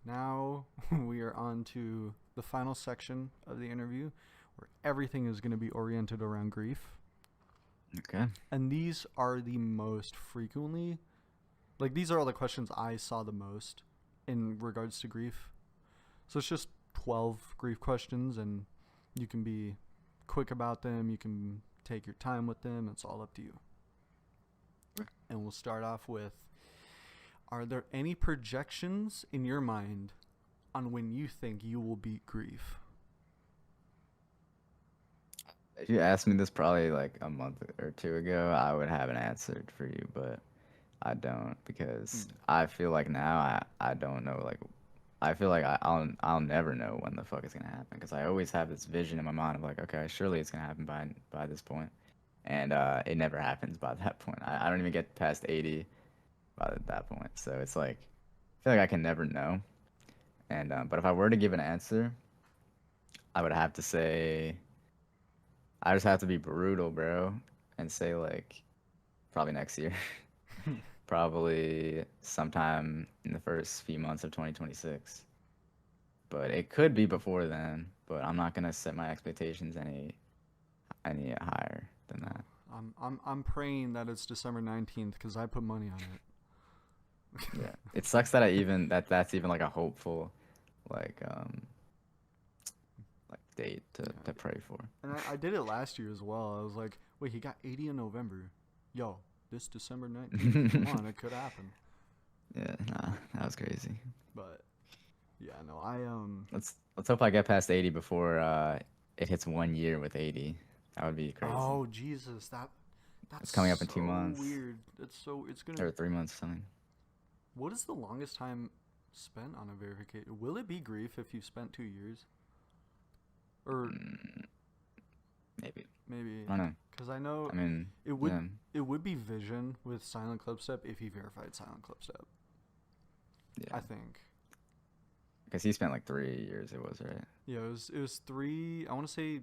Now we are on to the final section of the interview where everything is going to be oriented around grief. Okay. And these are the most frequently, like, these are all the questions I saw the most in regards to grief. So it's just 12 grief questions, and you can be quick about them. You can take your time with them. It's all up to you. And we'll start off with, are there any projections in your mind on when you think you will beat grief? If you asked me this probably like a month or two ago, I would have an answer for you, but I don't because Mm. I feel like now I don't know like I feel like I'll never know when the fuck is gonna happen because I always have this vision in my mind of like okay surely it's gonna happen by this point, and it never happens by that point. I don't even get past 80 by that point, so it's like I feel like I can never know. And but if I were to give an answer, I would have to say I just have to be brutal, bro, and say like probably next year. Probably sometime in the first few months of 2026. But it could be before then, but I'm not gonna set my expectations any higher than that. I'm praying that it's December 19th because I put money on it. Yeah. It sucks that I even that's even like a hopeful like like date to Yeah. pray for. And I did it last year as well. I was like, wait, he got 80 in November. Yo, this December 19th. Come on, it could happen. Yeah, nah, that was crazy. But yeah, no, Let's hope I get past 80 before it hits 1 year with 80. That would be crazy. oh Jesus, that's It's coming up in two so months weird. It's gonna. or 3 months or something. What is the longest time spent on a verification? Will it be grief if you've spent 2 years? Or Mm, maybe. maybe, I don't know. because I know I mean, it would yeah, it would be vision with silent clip step if he verified silent clip step. yeah. I think. Because he spent like 3 years. It was right. Yeah, it was three. I want to say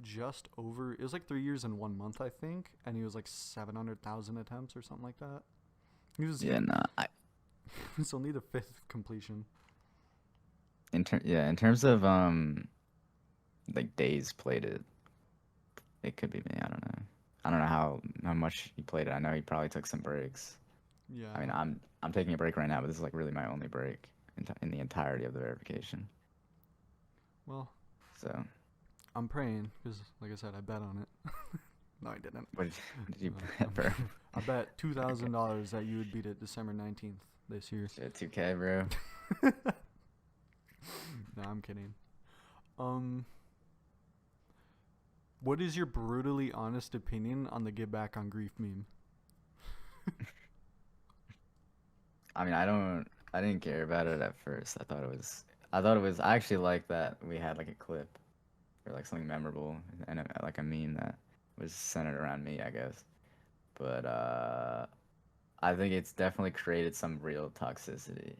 just over. It was like 3 years and 1 month, I think, and he was like 700,000 attempts or something like that. He Yeah, nah. was only the fifth completion. In terms of like days played it could be me. I don't know. I don't know how much he played it. I know he probably took some breaks. I mean, Yeah. I'm taking a break right now, but this is like really my only break in the entirety of the verification. Well, So, I'm praying because, like I said, I bet on it. No, I didn't. what did you Uh, bet, bro? I bet two Okay. thousand dollars that you would beat it December 19th this year. Shit, 2K, bro. No, I'm kidding. Um, what is your brutally honest opinion on the "Get Back on Grief" meme? I mean, I didn't care about it at first. I actually liked that we had like a clip or like something memorable and like a meme that was centered around me, I guess. But I think it's definitely created some real toxicity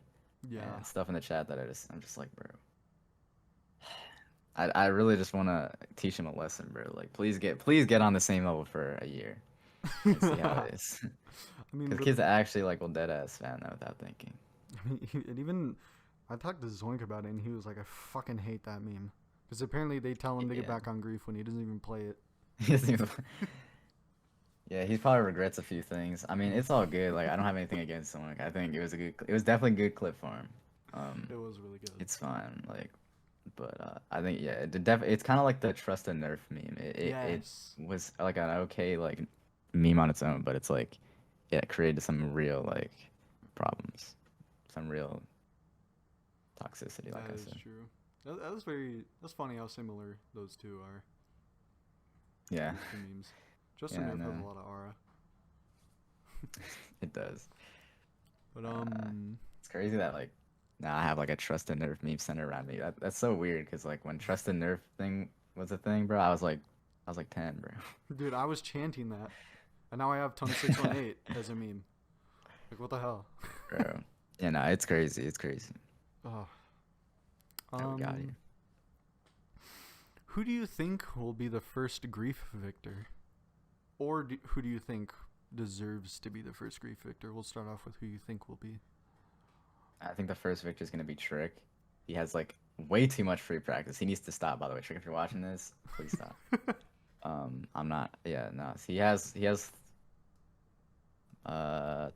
Yeah, and stuff in the chat that I'm just like, bro. I really just want to teach him a lesson, bro. Like, please get on the same level for a year and see how I it is. mean, Because but kids actually like will dead ass fan that without thinking. I mean, it even I talked to Zoink about it, and he was like, "I fucking hate that meme," because apparently they tell him to get Yeah. back on Grief when he doesn't even play it. He doesn't even- Yeah, he probably regrets a few things. I mean, it's all good. Like, I don't have anything against him. Like, I think it was definitely a good clip for him. It was really good. It's fine. Like, but I think yeah, it's kind of like the trust and nerf meme. It Yes, was like an okay like meme on its own, but it's like it created some real like problems, some real toxicity, like that I is said. true. That was very. That's funny how similar those two are. Yeah, The memes. Justin yeah, I Nerf has a know. lot of aura. It does. But Uh, it's crazy that like now I have like a trust and nerf meme centered around me. That's so weird because like when trust and nerf thing was a thing, bro, I was like 10, bro. dude, I was chanting that, and now I have Tony 618 as a meme. Like, what the hell? Bro, yeah, no, it's crazy. It's crazy Oh. that we got Um, here. who do you think will be the first grief victor, or who do you think deserves to be the first grief victor? We'll start off with who you think will be. I think the first victor is gonna be Trick. He has like way too much free practice. He needs to stop. By the way, Trick, if you're watching this, please stop. I'm not. Yeah, no. So he has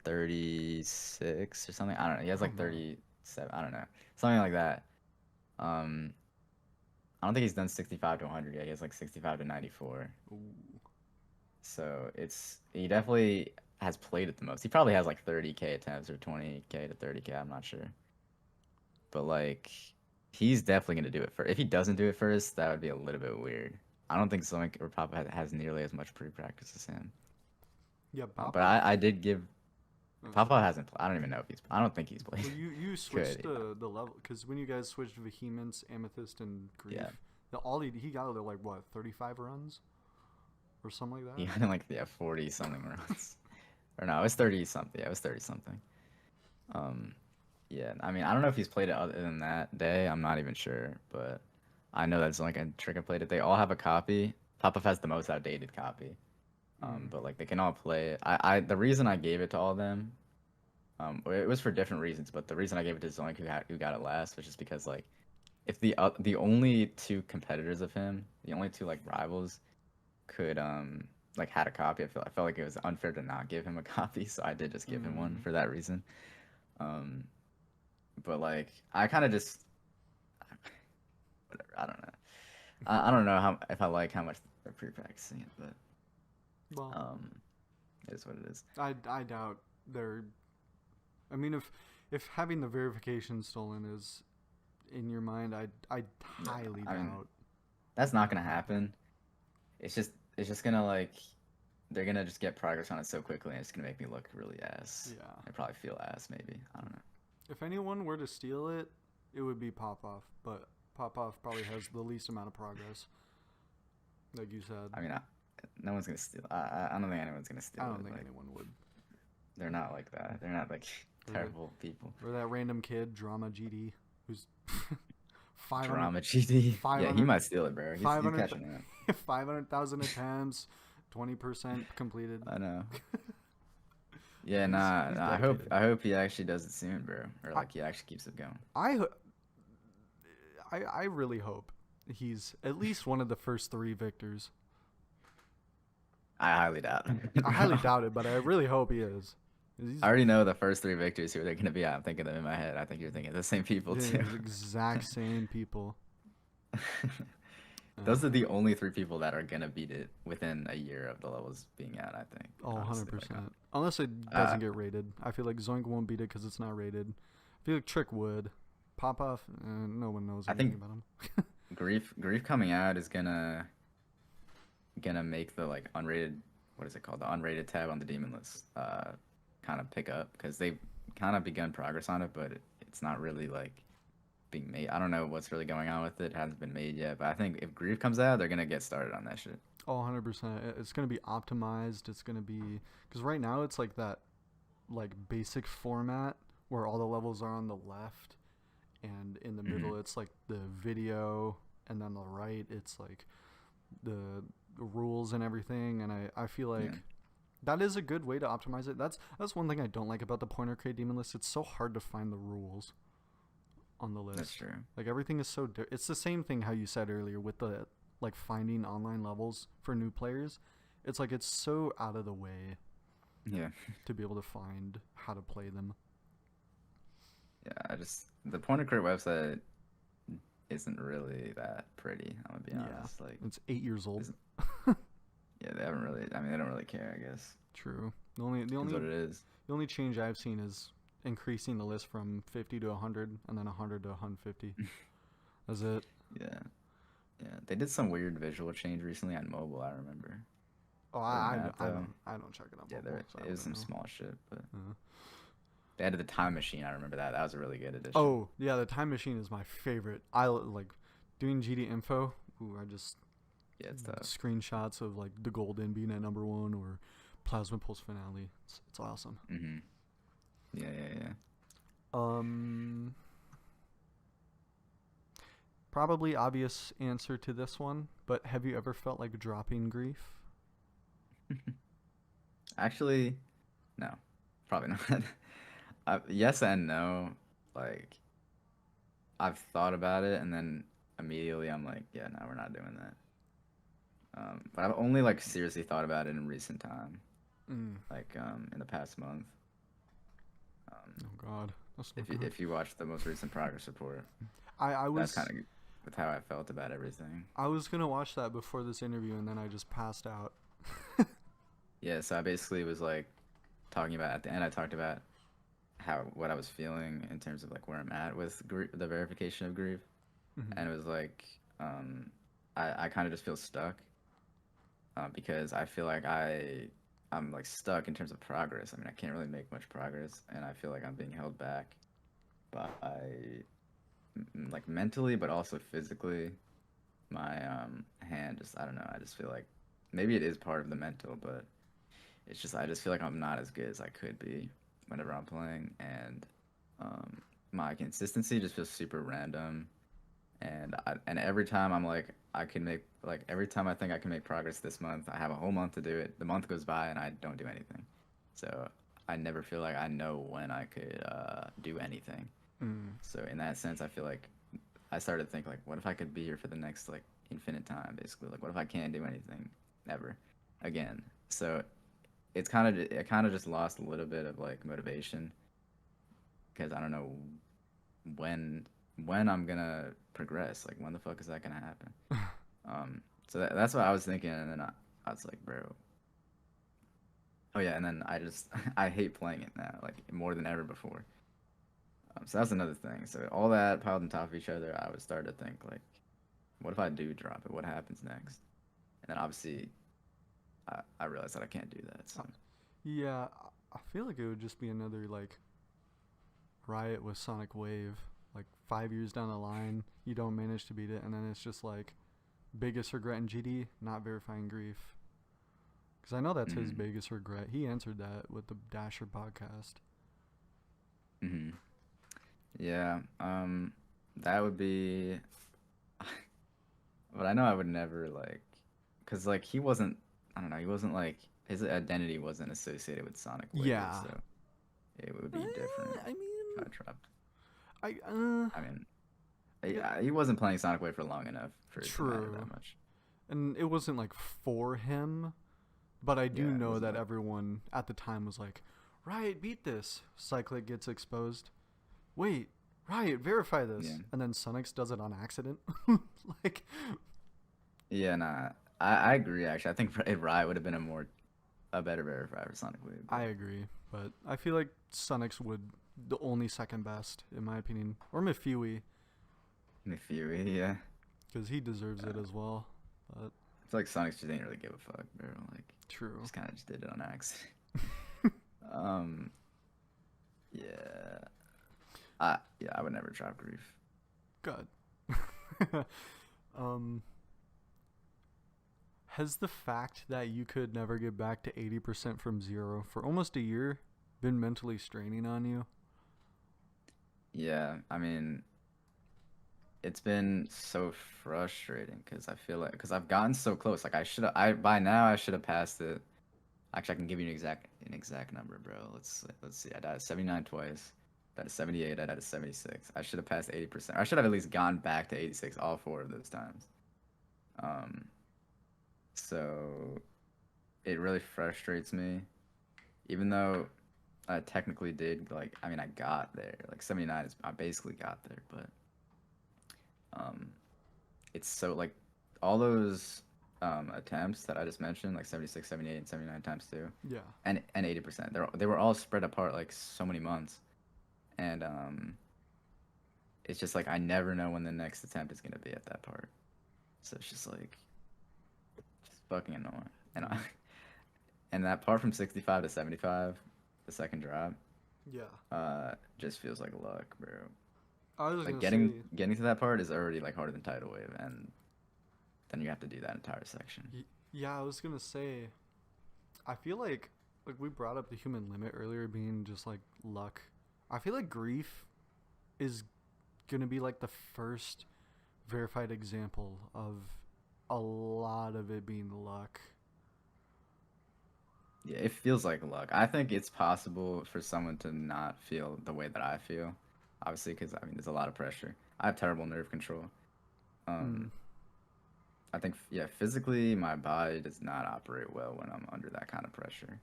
36 or something. I don't know. He has Oh like man. 37. I don't know. Something like that. Um, I don't think he's done 65 to 100 yet. He has like 65 to 94. Ooh. So he definitely has played it the most. He probably has like 30k attempts or 20k to 30k. I'm not sure. But like, he's definitely gonna do it first. If he doesn't do it first, that would be a little bit weird. I don't think Zoink or Papa has nearly as much pre-practice as him. Yeah, But I did give Papa hasn't. I don't even know if he's. I don't think he's played. Well, you switched Could. the level because when you guys switched Vehemence, Amethyst, and Grief, Yeah. he got to like what 35 runs or something like that. He had like 40 something runs, or no, it was 30 something. Yeah, it was 30 something. Yeah. I mean, I don't know if he's played it other than that day. I'm not even sure, but I know that's like a Trick and played it. They all have a copy. Papa has the most outdated copy. But like they can all play it. The reason I gave it to all of them, it was for different reasons. But the reason I gave it to Zoink, who got it last, was just because like, if the only two competitors of him, the only two like rivals, could like had a copy, I felt like it was unfair to not give him a copy, so I did just give him one for that reason. But like I kind of just whatever. I don't know. I don't know if I like how much they're pre-practicing it, but. Well, It is what it is. I doubt they're. I mean, if having the verification stolen is in your mind, I highly I mean, doubt. that's not gonna happen. It's just gonna like they're gonna just get progress on it so quickly, and it's gonna make me look really ass. Yeah. I probably feel ass, maybe. I don't know. If anyone were to steal it, it would be Popoff, but Popoff probably has the least amount of progress. Like you said. I mean, no one's gonna steal. I don't think anyone's gonna steal I it. don't think Like, anyone would. they're not like that. They're not like terrible people. Or that random kid, Drama GD, who's 500. Drama GD. Yeah, 500 he might steal it, bro. He's 500 catching it. 500,000 attempts, 20% completed. I know. Yeah, He's nah. dedicated. I hope he actually does it soon, bro. Or like he actually keeps it going. I really hope he's at least one of the first 3 victors. I highly doubt it. I highly doubt it, but I really hope he is. I already know the first 3 victors who they're gonna be. I'm thinking them in my head. I think you're thinking the same people too. The exact same people. Those are the only 3 people that are gonna beat it within a year of the levels being out. I think. Oh, honestly. 100%. Unless it doesn't get rated. I feel like Zoink won't beat it because it's not rated. I feel like Trick would. Popoff, no one knows anything about him. Grief coming out is gonna make the like unrated, what is it called, the unrated tab on the demon list kind of pick up, because they've kind of begun progress on it, but it's not really like being made. I don't know what's really going on with it. It hasn't been made yet, but I think if Grief comes out, they're gonna get started on that shit. Oh, 100%. It's going to be optimized. It's going to be... Because right now it's like that like basic format where all the levels are on the left, and in the middle it's like the video, and then the right it's like the rules and everything. And I feel like that is a good way to optimize it. That's one thing I don't like about the Pointer Crate Demon list. It's so hard to find the rules on the list. That's true. Like everything is so it's the same thing how you said earlier with the like finding online levels for new players. It's like it's so out of the way to be able to find how to play them. Yeah, the Pointer Crate website isn't really that pretty, I'm gonna be honest. Like, it's 8 years old. Yeah, they haven't really, I mean, they don't really care, I guess. True. The only what it is. The only change I've seen is increasing the list from 50 to 100 and then 100 to 150. That's it. Yeah. They did some weird visual change recently on mobile, I remember. Oh, I don't check it on yeah, mobile. It was some small shit, but they added the time machine. I remember that. That was a really good addition. Oh yeah, the time machine is my favorite. I like doing GD info. Ooh, I just it's tough. Screenshots of like the Golden being at number 1 or Plasma Pulse Finale. It's awesome. Yeah. Probably obvious answer to this one, but have you ever felt like dropping Grief? Actually, no, probably not. Yes and no. like I've thought about it, and then immediately I'm like, yeah, no, we're not doing that. But I've only like seriously thought about it in recent time, Mm. like in the past month. Oh God, that's not If you good. if you watch the most recent progress report, I that's kind was of with how I felt about everything. I was gonna watch that before this interview, and then I just passed out. Yeah, so I basically was like talking about at the end. I talked about how what I was feeling in terms of like where I'm at with the verification of grief, Hmm. and it was like I kind of just feel stuck because I feel like I'm like stuck in terms of progress. I mean, I can't really make much progress, and I feel like I'm being held back by like mentally, but also physically. My hand just I don't know. I just feel like maybe it is part of the mental, but it's just I just feel like I'm not as good as I could be whenever I'm playing, and my consistency just feels super random. And every time I'm like I can make like every time I think I can make progress this month, I have a whole month to do it. The month goes by and I don't do anything. So I never feel like I know when I could do anything. Mm. So in that sense, I feel like I started to think like, what if I could be here for the next like infinite time, basically? Like, what if I can't do anything ever again? So it kind of just lost a little bit of like motivation because I don't know when when I'm gonna progress. Like, when the fuck is that gonna happen? So that's what I was thinking, and then I was like, bro. Oh yeah, and then I just I hate playing it now, like more than ever before. So that's another thing. So all that piled on top of each other, I would start to think like, what if I do drop it? What happens next? And then obviously, I realized that I can't do that. So Yeah, I feel like it would just be another like riot with Sonic Wave. Like 5 years down the line, you don't manage to beat it, and then it's just like biggest regret in GD, not verifying grief. Because I know that's his mm-hmm. biggest regret. He answered that with the Dasher podcast. Mm-hmm. Yeah, that would be. But I know I would never like, cause like he wasn't. I don't know. He wasn't like his identity wasn't associated with Sonic Wave, Yeah. so it would be different I if I mean, dropped. I I mean, yeah, he wasn't playing Sonic Wave for long enough for it to matter that true. much. And it wasn't like for him, but I do Yeah, it know wasn't that like. everyone at the time was like, "Riot, beat this." Cyclic gets exposed. Wait, Riot, verify Yeah. this, and then Sunix does it on accident. Like, Yeah, nah. I agree actually. I think if Riot would have been a better verifier for Sonic Wave, I but agree, but I feel like Sunix would the only second best in my opinion, or Mifui, Mifui, yeah. because he deserves it Uh, as well. But I feel like Sonic just didn't really give a fuck, bro. Like true. just kind of just did it on accident. Um, yeah. Yeah, I would never drop grief. Good. um, has the fact that you could never get back to 80% from zero for almost a year been mentally straining on you? Yeah, I mean, it's been so frustrating because I feel like because I've gotten so close. Like I by now I should have passed it. Actually, I can give you an exact number, bro. Let's see. I died at 79 twice. Died at 78. I died at 76. I should have passed 80%. I should have at least gone back to 86 all four of those times. Um, so it really frustrates me, even though I technically did like. I mean, I got there. Like 79 is I basically got there, but um, it's so like all those attempts that I just mentioned, like 76, 78, and 79 times two, Yeah. and 80%. They were all spread apart like so many months, and it's just like I never know when the next attempt is gonna be at that part. So it's just like just fucking annoying. And I, Mm. and that part from 65 to 75, the second drop, Yeah. just feels like luck, bro. I was Like gonna say, getting to that part is already like harder than tidal wave, and then you have to do that entire section. yeah, I was gonna say, I feel like we brought up the human limit earlier being just like luck. I feel like grief is gonna be like the first verified example of a lot of it being luck. Yeah, it feels like luck. I think it's possible for someone to not feel the way that I feel, obviously, because I mean, there's a lot of pressure. I have terrible nerve control. Mm. Um, I think, yeah, physically, my body does not operate well when I'm under that kind of pressure.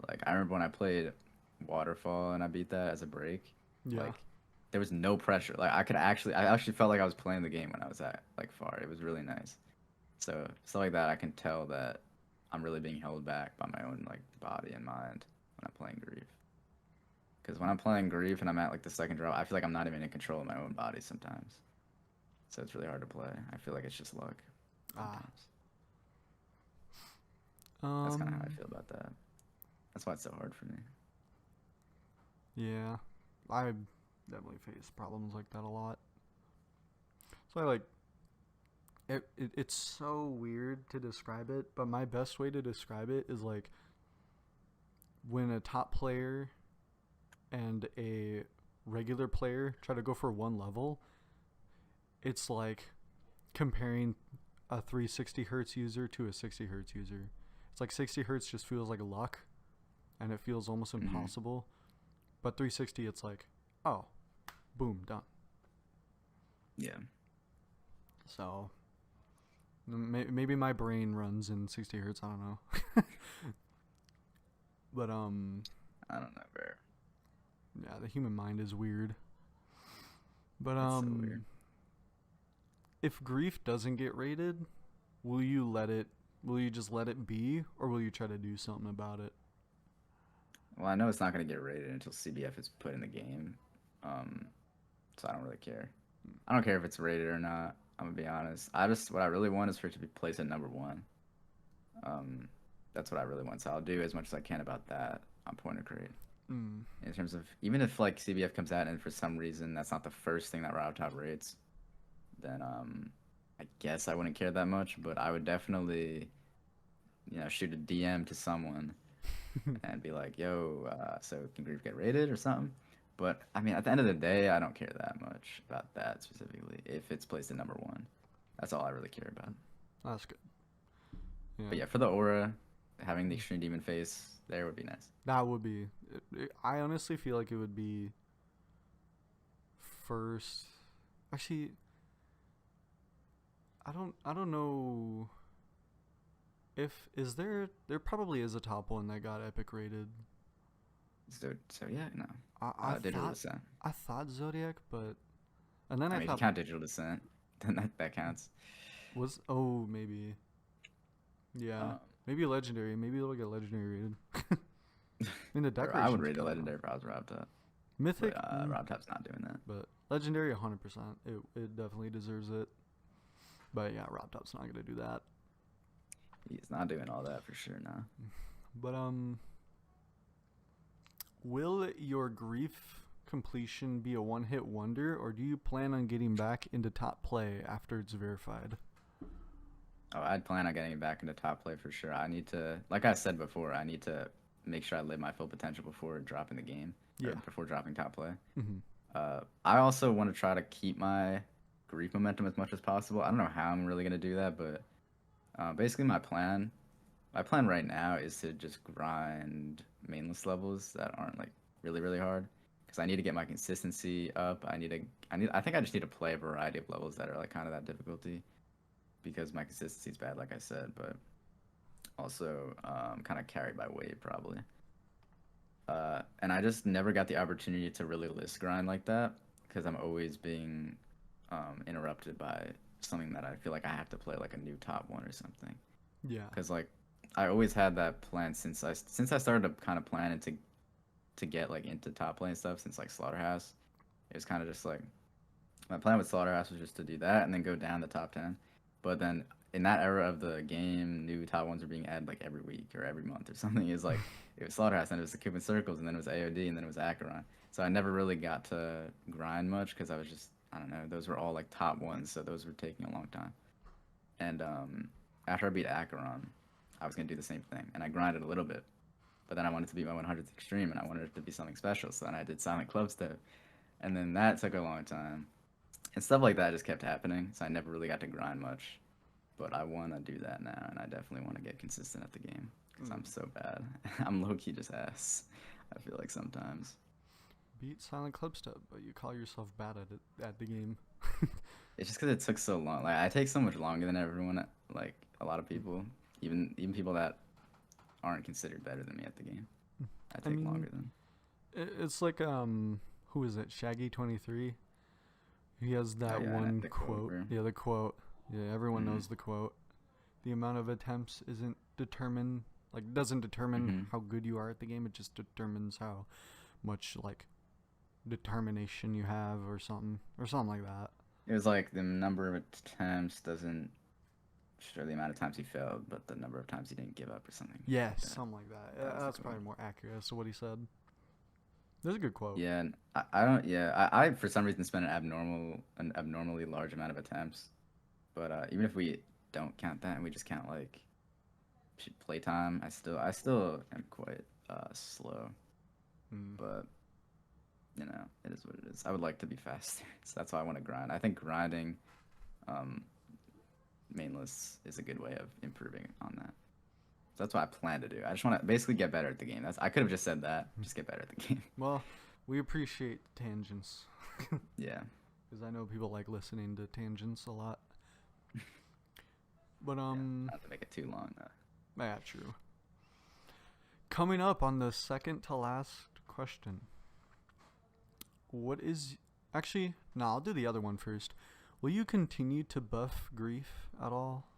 Like, I remember when I played Waterfall and I beat that as a break, Yeah. like, there was no pressure. Like, I actually felt like I was playing the game when I was at, like, far. It was really nice. So, stuff like that, I can tell that I'm really being held back by my own, like, body and mind when I'm playing Grief. Because when I'm playing Grief and I'm at, like, the second drop, I feel like I'm not even in control of my own body sometimes. So, it's really hard to play. I feel like it's just luck Ah. sometimes. That's kind of how I Um. feel about that. That's why it's so hard for me. Yeah. I definitely face problems like that a lot. So I like it's so weird to describe it, but my best way to describe it is like when a top player and a regular player try to go for one level, it's like comparing a 360 hertz user to a 60 hertz user. It's like 60 hertz just feels like luck and it feels almost Hmm. impossible. But 360, it's like, oh, boom, done. Yeah. So maybe my brain runs in 60 hertz. I don't know. But I don't know, bro. yeah, the human mind is weird. But It's so weird. if grief doesn't get rated, will you let it? Will you just let it be, or will you try to do something about it? Well, I know it's not going to get rated until CBF is put in the game. Um, so I don't really care. I don't care if it's rated or not. I'm gonna be honest. What I really want is for it to be placed at number one. Um, that's what I really want. So I'll do as much as I can about that on Point of Crate. Mm. In terms of even if like CBF comes out and for some reason that's not the first thing that Top rates, then I guess I wouldn't care that much. But I would definitely, shoot a DM to someone and be like, "Yo, so can Grief get rated or something?" But I mean, at the end of the day, I don't care that much about that specifically. If it's placed at number one, that's all I really care about. That's good. Yeah, But yeah, for the aura, having the extreme demon face there would be nice. that would be. I honestly feel like it would be first. Actually, I don't know if is there. There probably is a top one that got epic rated. So yeah, no, I digital thought descent. I thought Zodiac, but and then I I mean, if you thought count digital descent, then that counts. was oh maybe yeah Um, maybe legendary, maybe it'll get legendary rated. I mean the or I would decoration's rate a killer though. legendary if I was Top, but Mythic, Top's not doing that. but legendary 100%. It definitely deserves it. But yeah, Rob Top's not gonna do that. He's not doing all that for sure now. But will your grief completion be a one-hit wonder, or do you plan on getting back into top play after it's verified? Oh, I'd plan on getting back into top play for sure. I need to, like I said before, I need to make sure I live my full potential before dropping the game or Yeah. before dropping top play. Mm-hmm. I also want to try to keep my grief momentum as much as possible. I don't know how I'm really gonna do that, but basically my plan right now is to just grind mainless levels that aren't like really really hard because I need to get my consistency up. I think I just need to play a variety of levels that are like kind of that difficulty because my consistency is bad, like I said, but also kind of carried by weight probably. And I just never got the opportunity to really list grind like that because I'm always being interrupted by something that I feel like I have to play like a new top one or something. Yeah. Because like I always had that plan since I started to kind of plan it to get like into top play and stuff since like Slaughterhouse. It was kind of just like my plan with Slaughterhouse was just to do that and then go down the top 10. But then in that era of the game, new top ones were being added like every week or every month or something. It was like it was Slaughterhouse, and it was the Cuban Circles, and then it was AOD, and then it was Acheron. So I never really got to grind much because I was just I don't know. Those were all like top ones, so those were taking a long time. And after I beat Acheron, I was gonna do the same thing, and I grinded a little bit. But then I wanted to beat my 100th extreme, and I wanted it to be something special. So then I did Silent Club Step, and then that took a long time, and stuff like that just kept happening. So I never really got to grind much. But I want to do that now, and I definitely want to get consistent at the game because I'm so bad. I'm low key just ass. I feel like sometimes. beat Silent Clubstep, but you call yourself bad at it at the game. It's just because it took so long. Like I take so much longer than everyone. Like a lot of people, even people that aren't considered better than me at the game. I I take mean, longer than. it's like who is it? Shaggy23. He has Oh that yeah, one the quote. quote. Bro. Yeah, the quote. Yeah, everyone Mm-hmm. knows the quote. The amount of attempts isn't determined, like doesn't determine Mm-hmm. how good you are at the game. It just determines how much like determination you have or something like that. It was like the number of attempts doesn't show the amount of times he failed, but the number of times he didn't give up or something Yeah, like that. something like that. That was the That's quote. probably more accurate as to what he said. That's a good quote. Yeah, and I don't. Yeah, I for some reason spend an abnormally large amount of attempts. But even if we don't count that and we just count like playtime, I still am quite slow. Mm. But you know, it is what it is. I would like to be faster, so that's why I want to grind. I think grinding, um, mainless is a good way of improving on that. So that's what I plan to do. I just want to basically get better at the game. That's I could have just said that. Just get better at the game. Well, we appreciate tangents Yeah. because I know people like listening to tangents a lot. But Yeah. Not to make it too long. yeah, true. Coming up on the second to last question. What is actually? No, I'll do the other one first. Will you continue to buff grief at all?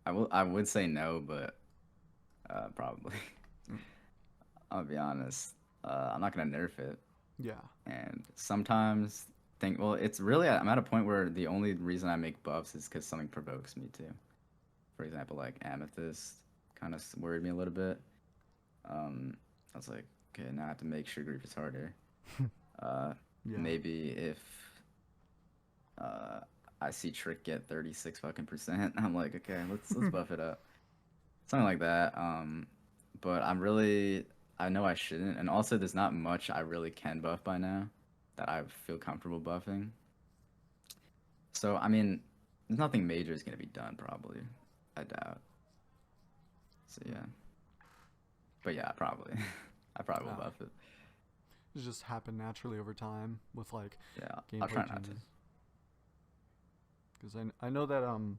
I would say no, but probably. Mm. I'll be honest. I'm not gonna nerf it, Yeah. and sometimes think. Well, it's really I'm at a point where the only reason I make buffs is because something provokes me to. For example, like Amethyst kind of worried me a little bit. I was like, okay, now I have to make sure grief is harder. Yeah. Maybe if I see Trick get 36 fucking percent, I'm like, okay, let's buff it up, something like that. But I know I shouldn't, and also there's not much I really can buff by now that I feel comfortable buffing. So I mean, nothing major is gonna be done probably. I doubt. So yeah, but yeah, probably. I probably will Yeah. buff it. It just happened naturally over time with like Yeah, I'll gameplay try not to. changes. Because I know that when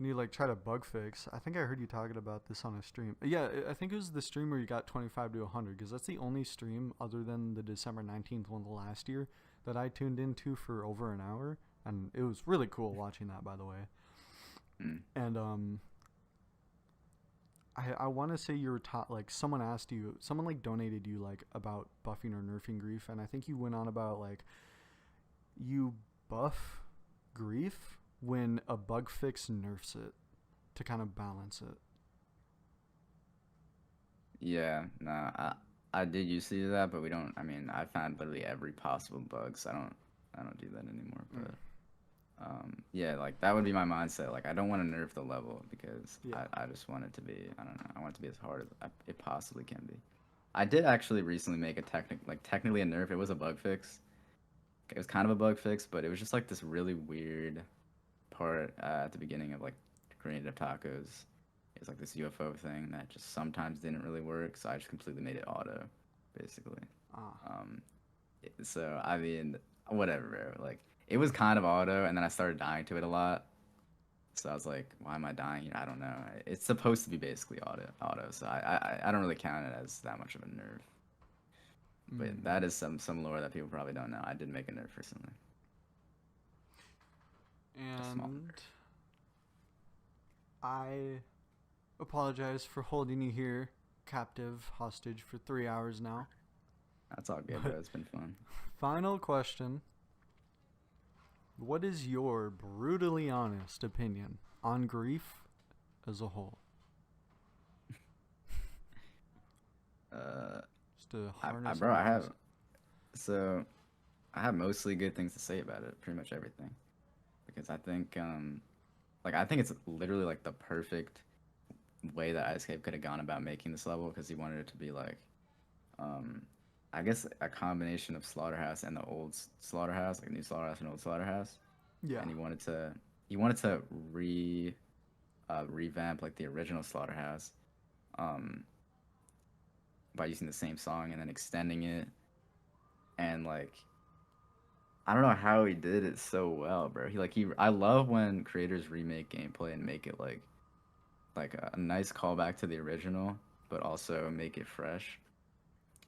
you like try to bug fix, I think I heard you talking about this on a stream. Yeah, I think it was the stream where you got 25 to 100 because that's the only stream other than the December 19th one the last year that I tuned into for over an hour, and it was really cool watching that, by the way. Mm. And I want to say you were taught like someone like donated you like about buffing or nerfing grief, and I think you went on about like you buff grief when a bug fix nerfs it to kind of balance it. Yeah, no, I did used to do that, but we don't. I mean, I found literally every possible bug, so I don't do that anymore. But yeah, like that would be my mindset. Like I don't want to nerf the level because Yeah. I just want it to be. I don't know. I want it to be as hard as it possibly can be. I did actually recently make a technically a nerf. It was a bug fix. It was kind of a bug fix, but it was just like this really weird part at the beginning of like Creative Tacos. It was like this UFO thing that just sometimes didn't really work, so I just completely made it auto, basically. Ah. So I mean, whatever, bro. Like it was kind of auto, and then I started dying to it a lot. So I was like, why am I dying here? I don't know. It's supposed to be basically auto. So I don't really count it as that much of a nerf. But that is some lore that people probably don't know. I did make a nerf recently. small And I apologize for holding you here captive, hostage for 3 hours now. That's all good, bro. It's been fun. Final question. What is your brutally honest opinion on grief as a whole? Just to harness Bro, I everyone's- have mostly good things to say about it. Pretty much everything, because I think I think it's literally like the perfect way that Escape could have gone about making this level, because he wanted it to be like I guess a combination of Slaughterhouse and the old Slaughterhouse, like new Slaughterhouse and old Slaughterhouse. Yeah. And he wanted to revamp like the original Slaughterhouse, by using the same song and then extending it, and like I don't know how he did it so well, bro. He I love when creators remake gameplay and make it like a nice callback to the original, but also make it fresh.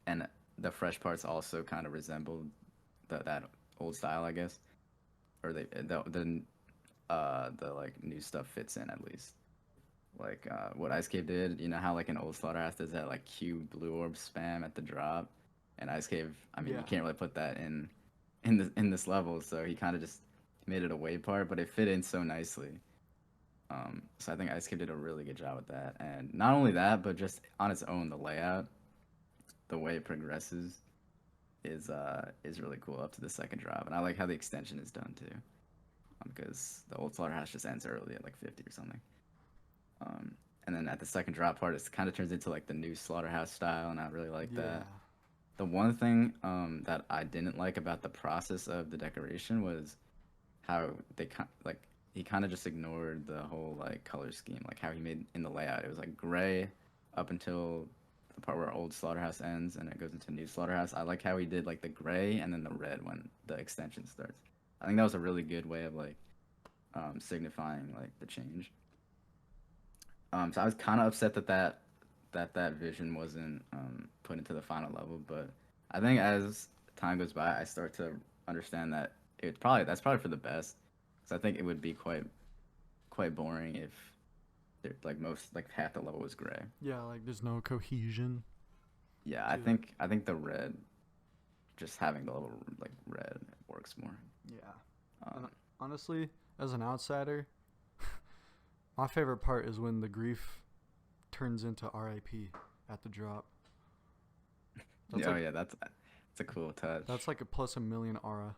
And the fresh parts also kind of resemble that old style, I guess, or the like new stuff fits in at least. Like what Ice Cave did, you know how like an old Slaughterhouse does that like Q blue orb spam at the drop, and Ice Cave, I mean, you Yeah. can't really put that in this level, so he kind of just made it a way part, but it fit in so nicely. So I think Ice Cave did a really good job with that, and not only that, but just on its own, the layout, the way it progresses is really cool up to the second drop, and I like how the extension is done too, because the old Slaughterhouse just ends early at like 50 or something. And then at the second drop part, it kind of turns into like the new Slaughterhouse style, and I really like Yeah. that. The one thing that I didn't like about the process of the decoration was how like he kind of just ignored the whole like color scheme, like how he made in the layout. It was like gray up until the part where old Slaughterhouse ends, and it goes into new Slaughterhouse. I like how he did like the gray and then the red when the extension starts. I think that was a really good way of like signifying like the change. So I was kind of upset that vision wasn't put into the final level, but I think as time goes by, I start to understand that that's probably for the best. Because I think it would be quite boring if like most like half the level was gray. Yeah, like there's no cohesion Yeah, to it. I think the red, just having the level like red works more. Yeah. And Um, honestly, as an outsider, my favorite part is when the grief turns into RIP at the drop. That's yeah, oh like yeah, that's a cool touch. that's like a plus a million aura.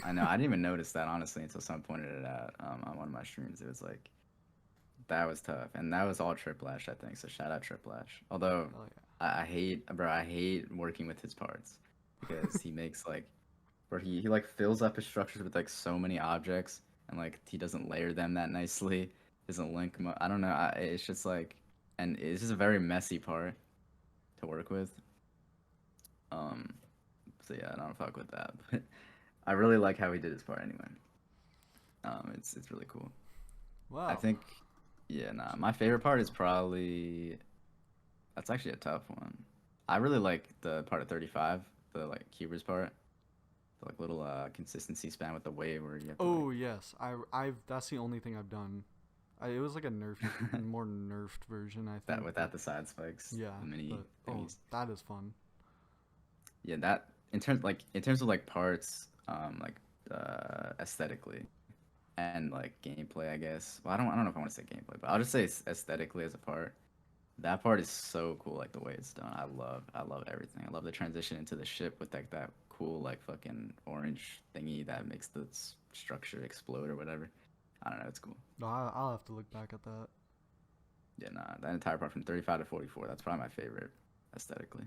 I know. I didn't even notice that honestly until someone pointed it out on one of my streams. It was like that was tough, and that was all Triplash, I think. So shout out Triplash. Although Oh I hate, bro, I hate working with his parts because he makes like, where he like fills up his structures with like so many objects, and like he doesn't layer them that nicely. Doesn't link. I don't know. It's just like, and it's just a very messy part to work with. Um, so yeah, I don't fuck with that, but I really like how he did his part anyway. It's really cool. yeah. I Wow. think, yeah, nah. So My favorite part is wow. probably that's actually a tough one. I really like the part of 35, the like Cubers part, the like little consistency span with the wave where you have to like Oh yes, I've that's the only thing I've done. It was like a more nerfed version, I that think, but without the side spikes, yeah, the mini but oh, thingies. that is fun. Yeah, that in terms of like parts, like aesthetically and like gameplay, I guess. Well, I don't know if I want to say gameplay, but I'll just say aesthetically as a part. That part is so cool, like the way it's done. I love everything. I love the transition into the ship with like that cool like fucking orange thingy that makes the structure explode or whatever. I don't know, it's cool. No, I'll have to look back at that. Yeah, nah, that entire part from 35 to 44, that's probably my favorite aesthetically.